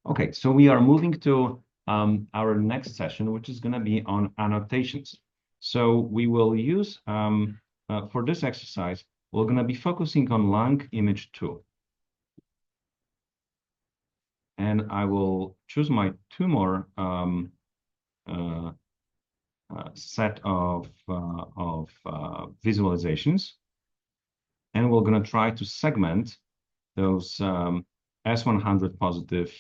Okay, so we are moving to our next session, which is going to be on annotations. So we will use, for this exercise, we're going to be focusing on long image 2. And I will choose my Tumor set of visualizations. And we're going to try to segment those S100 positive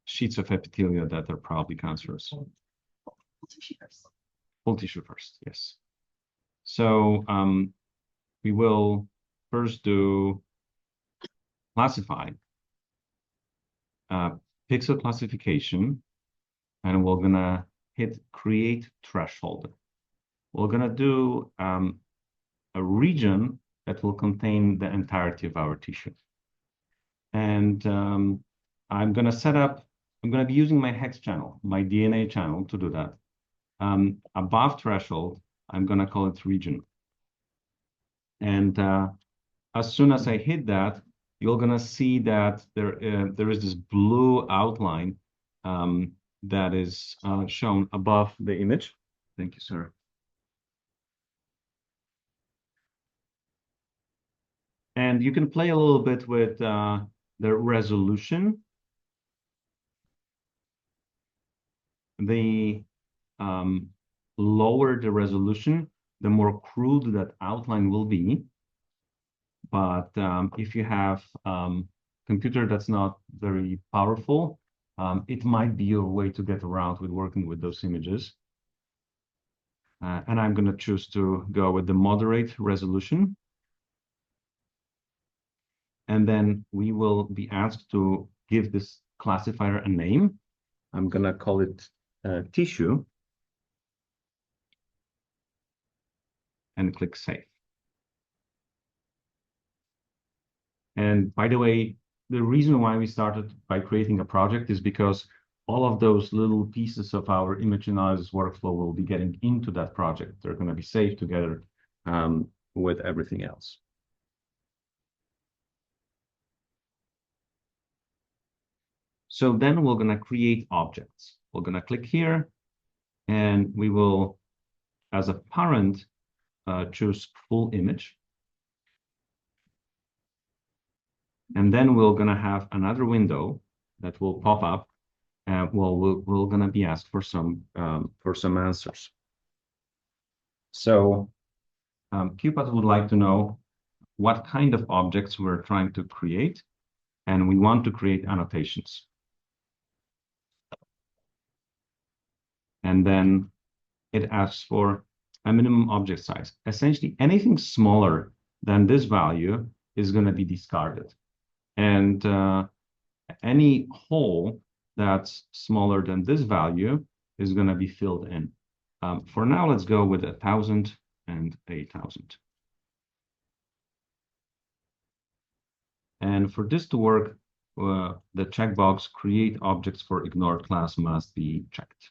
sheets of epithelia that are probably cancerous. Full tissue first. Full tissue first, yes. So we will first do classify, pixel classification, and we're gonna hit create threshold. We're gonna do a region that will contain the entirety of our tissue. And I'm gonna be using my Hoechst channel, my DNA channel to do that. Above threshold, I'm gonna call it region. And as soon as I hit that, you're gonna see that there is this blue outline that is shown above the image. Thank you, sir. And you can play a little bit with the resolution. The lower the resolution, the more crude that outline will be. But if you have computer that's not very powerful, it might be your way to get around with working with those images. And I'm going to choose to go with the moderate resolution. And then we will be asked to give this classifier a name. I'm going to call it tissue. And click Save. And by the way, the reason why we started by creating a project is because all of those little pieces of our image analysis workflow will be getting into that project. They're going to be saved together with everything else. So then we're going to create objects. We're going to click here, and we will, as a parent, choose full image. And then we're going to have another window that will pop up. Well, we're going to be asked for some answers. So QuPath would like to know what kind of objects we're trying to create, and we want to create annotations. And then it asks for a minimum object size. Essentially, anything smaller than this value is going to be discarded. And any hole that's smaller than this value is going to be filled in. For now, let's go with 1,000 and 8,000. And for this to work, the checkbox create objects for ignored class must be checked.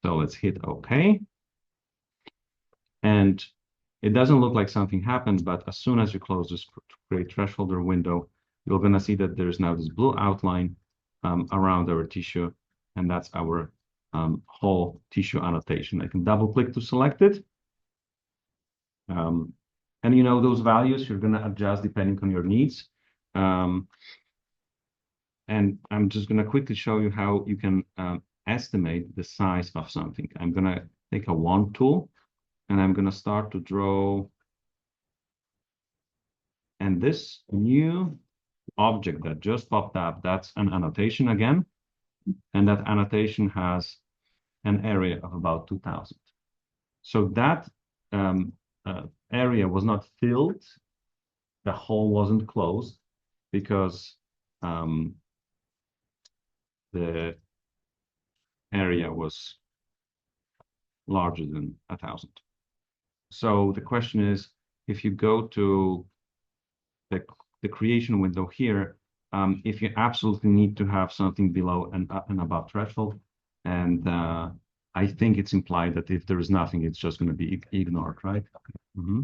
So let's hit OK. And it doesn't look like something happened, but as soon as you close this create threshold window, you're going to see that there's now this blue outline around our tissue, and that's our whole tissue annotation. I can double click to select it. And you know, those values you're going to adjust depending on your needs. And I'm just going to quickly show you how you can estimate the size of something. I'm going to take a wand tool, and I'm going to start to draw. And this new object that just popped up, that's an annotation again. And that annotation has an area of about 2,000. So that area was not filled. The hole wasn't closed because the area was larger than 1,000. So the question is, if you go to the creation window here, if you absolutely need to have something below and above threshold, and I think it's implied that if there is nothing, it's just going to be ignored, right? Mm-hmm.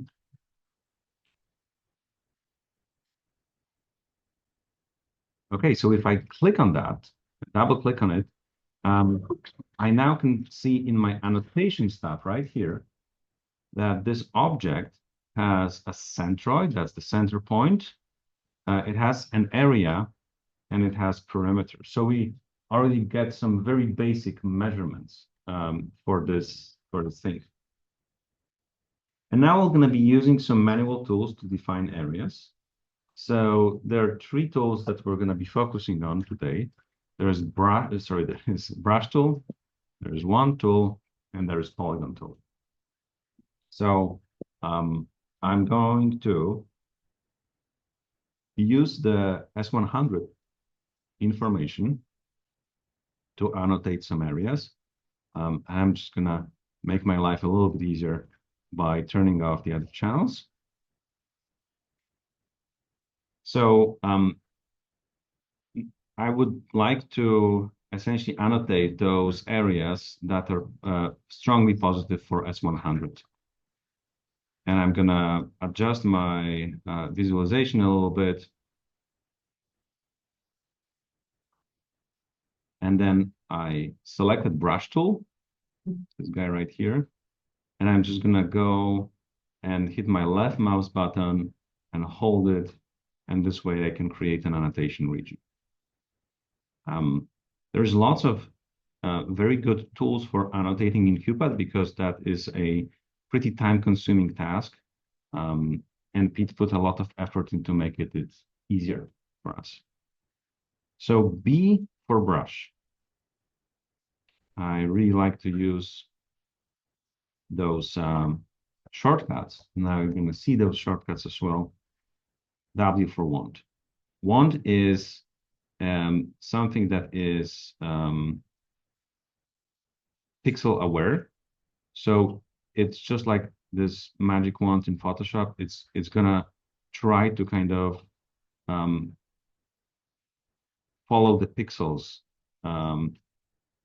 Okay, so if I click on that, double click on it, I now can see in my annotation stuff right here that this object has a centroid, that's the center point. It has an area and it has perimeter. So we already get some very basic measurements for this thing. And now we're going to be using some manual tools to define areas. So there are three tools that we're going to be focusing on today. There's brush tool, there's one tool, and there's Polygon tool. So I'm going to use the S100 information to annotate some areas. I'm just gonna make my life a little bit easier by turning off the other channels. So I would like to essentially annotate those areas that are strongly positive for S100. And I'm gonna adjust my visualization a little bit. And then I selected brush tool, this guy right here. And I'm just gonna go and hit my left mouse button and hold it. And this way I can create an annotation region. There's lots of very good tools for annotating in QuPath because that is a pretty time-consuming task. And Pete put a lot of effort into making it easier for us. So B for brush. I really like to use those shortcuts. Now you're going to see those shortcuts as well. W for wand. Wand is something that is pixel aware. So it's just like this magic wand in Photoshop. It's gonna try to kind of follow the pixels.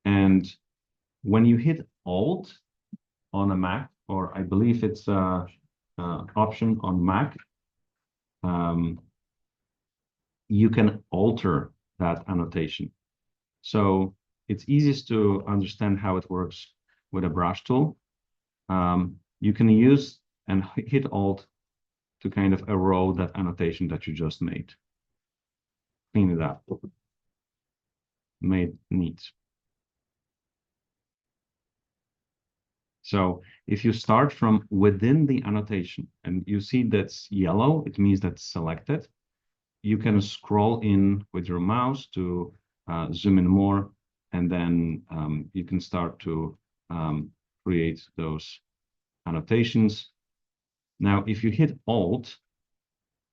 And when you hit Alt on a Mac, or I believe it's option on Mac, you can alter that annotation. So it's easiest to understand how it works with a brush tool. You can use and hit Alt to kind of erode that annotation that you just made. Clean it up. Made neat. So if you start from within the annotation and you see that's yellow, it means that's selected. You can scroll in with your mouse to zoom in more, and then you can start to create those annotations. Now, if you hit Alt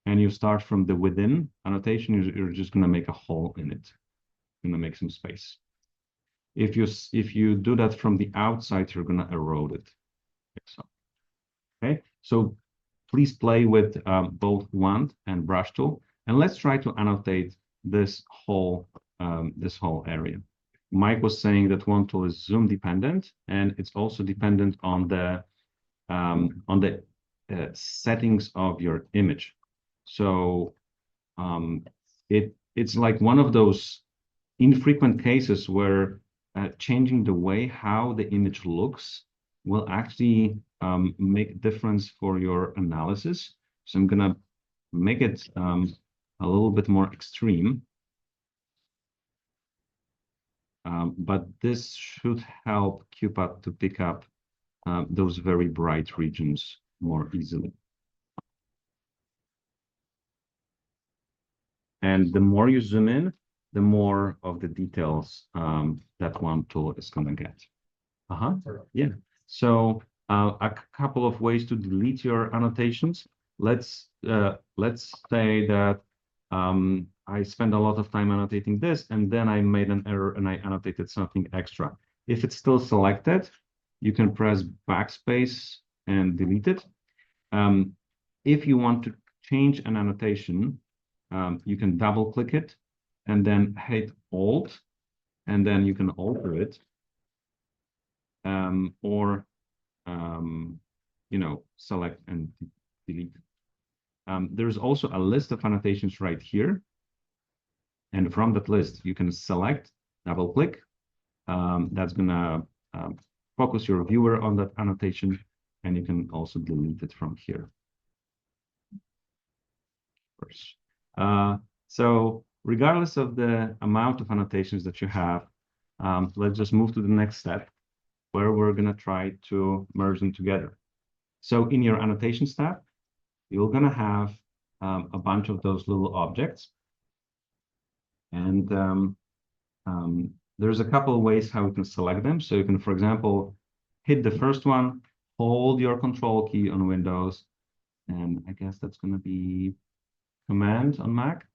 and you start from the within annotation, you're just going to make a hole in it. You're going to make some space. If you do that from the outside, you're going to erode it. Like so. Okay, so please play with both wand and brush tool, and let's try to annotate this whole area. Mike was saying that wand tool is zoom dependent, and it's also dependent on the settings of your image. So it's like one of those infrequent cases where changing the way how the image looks will actually make a difference for your analysis. So I'm gonna make it a little bit more extreme. But this should help QuPath to pick up those very bright regions more easily. And the more you zoom in, the more of the details that one tool is going to get. Yeah. So a couple of ways to delete your annotations. Let's say that I spend a lot of time annotating this, and then I made an error and I annotated something extra. If it's still selected, you can press backspace and delete it. If you want to change an annotation, you can double click it and then hit Alt, and then you can alter it. Or select and delete. There's also a list of annotations right here. And from that list, you can select, double click. That's gonna focus your viewer on that annotation, and you can also delete it from here. So regardless of the amount of annotations that you have, let's just move to the next step, where we're gonna try to merge them together. So in your Annotations tab, you're gonna have a bunch of those little objects. And there's a couple of ways how we can select them. So you can, for example, hit the first one, hold your control key on Windows, and I guess that's going to be Command on Mac,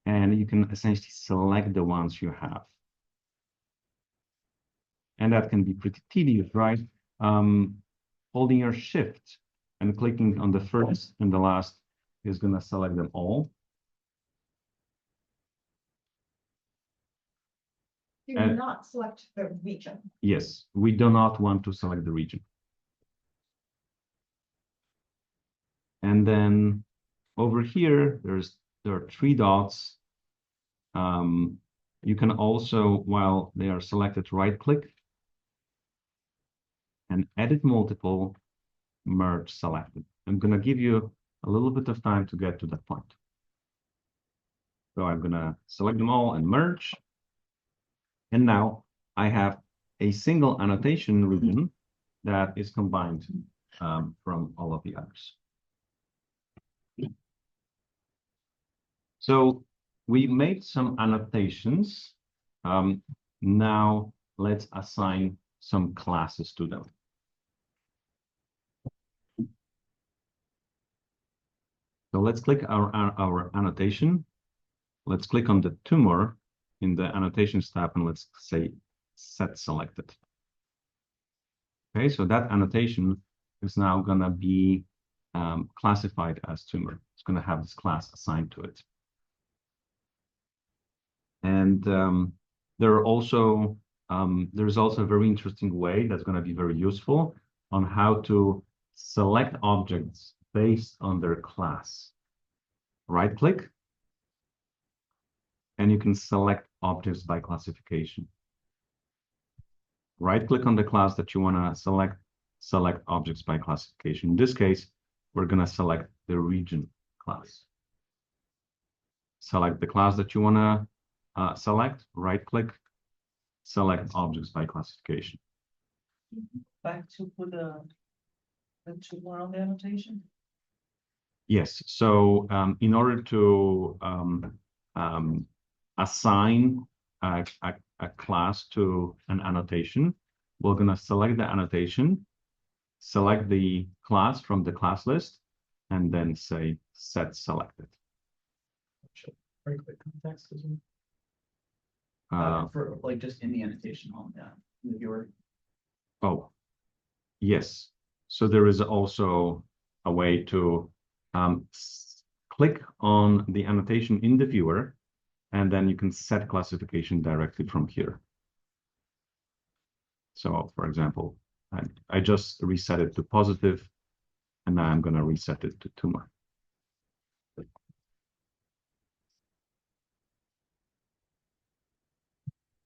and you can essentially select the ones you have. And that can be pretty tedious, right? Holding your Shift and clicking on the first and the last is going to select them all. Do not select the region. Yes, we do not want to select the region. And then over here, there are 3 dots. You can also, while they are selected, right-click and edit multiple, merge selected. I'm going to give you a little bit of time to get to that point. So I'm going to select them all and merge. And now I have a single annotation region that is combined from all of the others. So we made some annotations. Now let's assign some classes to them. So let's click our annotation. Let's click on the Tumor in the Annotations tab, and let's say Set Selected. Okay, so that annotation is now going to be classified as Tumor. It's going to have this class assigned to it. And there's also a very interesting way that's going to be very useful on how to select objects based on their class. Right-click, and you can select objects by classification. Right-click on the class that you want to select objects by classification. In this case, we're going to select the region class. Select the class that you want to select, right-click, select objects by classification. Back to put the Tumor on the annotation? Yes, so in order to assign a class to an annotation, we're going to select the annotation, select the class from the class list, and then say Set Selected. Right-click context, isn't it? For like just in the annotation on in the viewer. Oh, yes. So there is also a way to click on the annotation in the viewer, and then you can set classification directly from here. So, for example, I just reset it to positive, and now I'm going to reset it to Tumor.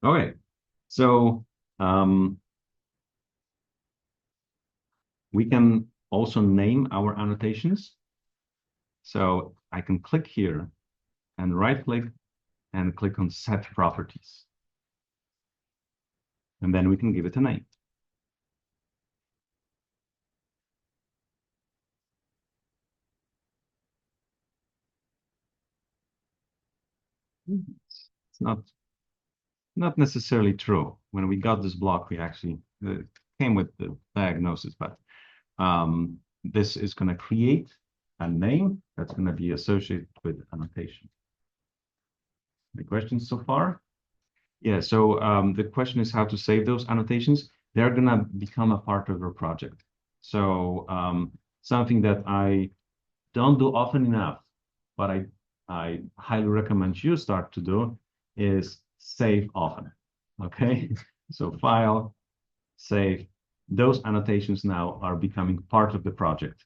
Okay, so we can also name our annotations. So I can click here and right-click and click on Set Properties. And then we can give it a name. It's not necessarily true. When we got this block, we actually came with the diagnosis, but this is going to create a name that's going to be associated with annotation. Any questions so far? Yeah, so the question is how to save those annotations. They're going to become a part of your project. So something that I don't do often enough, but I highly recommend you start to do is save often. Okay, so File, Save. Those annotations now are becoming part of the project.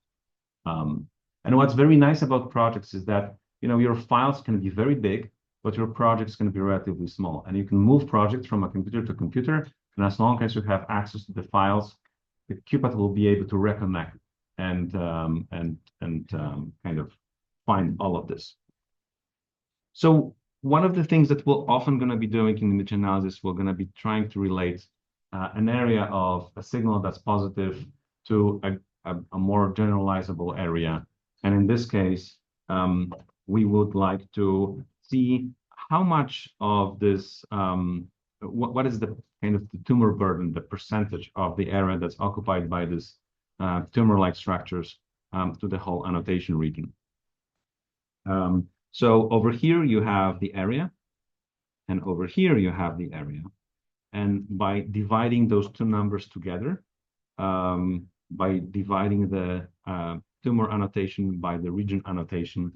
And what's very nice about projects is that your files can be very big, but your project is going to be relatively small. And you can move projects from a computer to computer. And as long as you have access to the files, the QuPath will be able to reconnect and kind of find all of this. So one of the things that we're often going to be doing in image analysis, we're going to be trying to relate an area of a signal that's positive to a more generalizable area. And in this case, we would like to see how much of this, what is the kind of the tumor burden, the percentage of the area that's occupied by this tumor-like structures to the whole annotation region. So over here you have the area, and over here you have the area. And by dividing those two numbers together, by dividing the tumor annotation by the region annotation,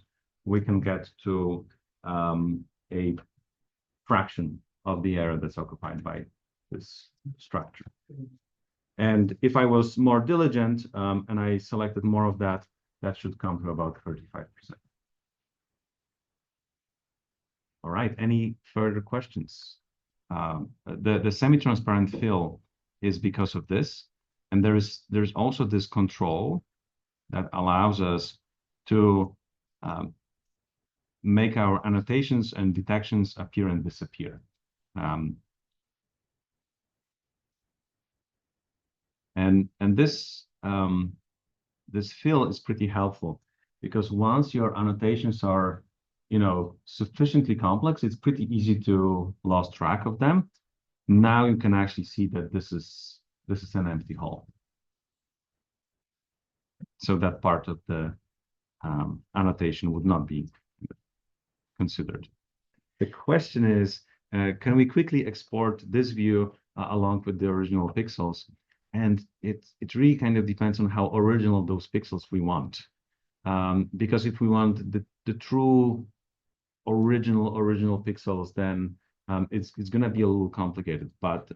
we can get to a fraction of the area that's occupied by this structure. And if I was more diligent and I selected more of that, that should come to about 35%. All right, any further questions? The semi-transparent fill is because of this. And there's also this control that allows us to make our annotations and detections appear and disappear. And this this fill is pretty helpful because once your annotations are, you know, sufficiently complex, it's pretty easy to lose track of them. Now you can actually see that this is an empty hole. So that part of the annotation would not be considered. The question is, can we quickly export this view along with the original pixels? And it really kind of depends on how original those pixels we want. Because if we want the true original pixels, then it's going to be a little complicated. But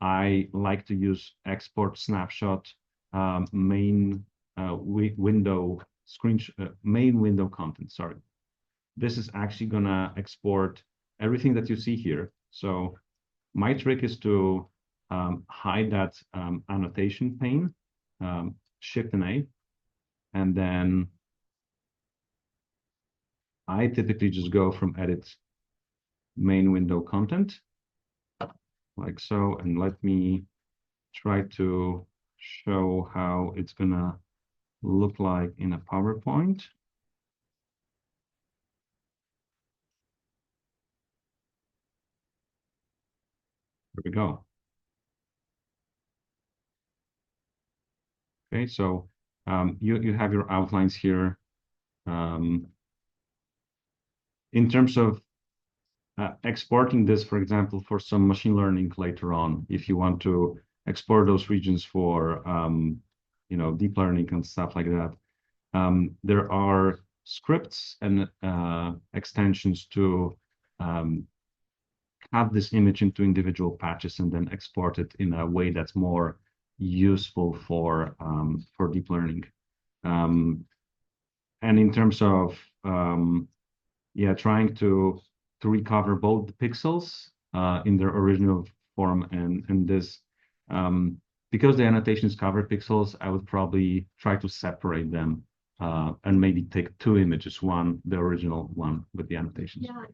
I like to use export snapshot main window main window content. Sorry, this is actually going to export everything that you see here. So my trick is to hide that annotation pane, Shift and A, and then I typically just go from edit main window content like so, and let me try to show how it's gonna look like in a PowerPoint. There we go. Okay, so you have your outlines here. In terms of exporting this, for example, for some machine learning later on, if you want to export those regions for you know, deep learning and stuff like that, there are scripts and extensions to cut this image into individual patches and then export it in a way that's more useful for deep learning. And in terms of yeah, trying to recover both the pixels in their original form and this, because the annotations cover pixels, I would probably try to separate them and maybe take two images, one the original, one with the annotations. Yeah,